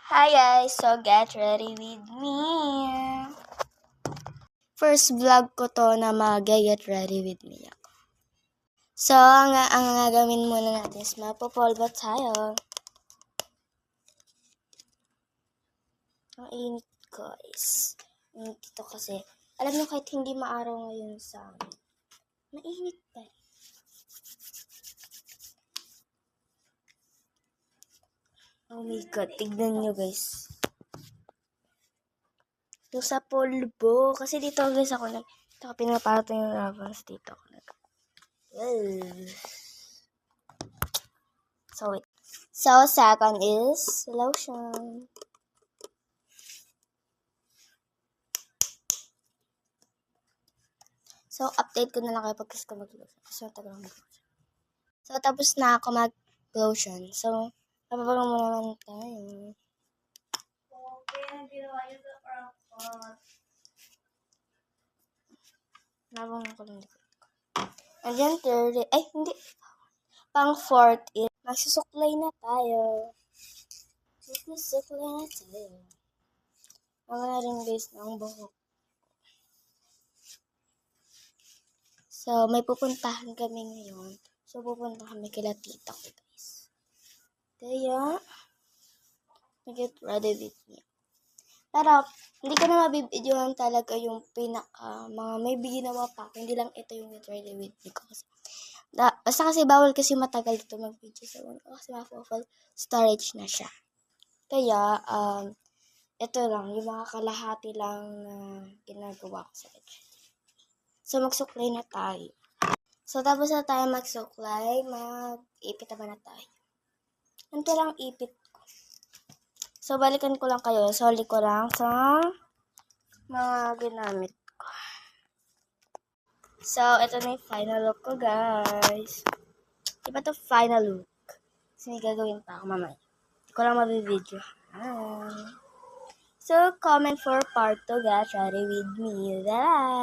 Hi guys, so get ready with me. First vlog ko to na mag-get ready with me ako. So, ang gagawin muna natin is mapopolvo tayo. Ang init guys. Init ito kasi. Alam nyo kahit hindi maaraw ngayon sa amin. Mainit pa rin. Oh my god, tignan nyo guys. Yung sa polvo. Kasi dito guys ako pinaparato yung lavas dito ako So wait. So second is lotion. So update ko na lang kayo pagkas ko mag-lotion. Kasi matagal ako mag-lotion. So tapos na ako mag-lotion. So mababago mo naman tayo. Nabang ko lang dito. And then third, hindi. Pang fourth is, magsusuklay na tayo. Magsusuklay na tayo. Mga na rin guys ng buhok. So, may pupuntahan kami ngayon. So, pupunta kami kila tita ko guys. Kaya, get ready with me. Pero, hindi ko na mabibidyohan talaga yung mga may ginawa pa. Hindi lang ito yung get ready with me ko. Basta kasi bawal kasi matagal dito mag-video. So, kasi ma-full storage na siya. Kaya, ito lang, yung mga kalahati lang na ginagawa ko sa video. So, magsuklay na tayo. So, tapos na tayo magsuklay, mag-ipit na tayo. Ito lang ipit ko. So, balikan ko lang kayo. Soli ko lang sa mga ginamit ko. So, ito na yung final look ko, guys. Diba ito final look? Kasi may gagawin pa ako mamaya. Hindi ko lang mabibidyo. So, comment for part 2, guys. Ready with me. Bye!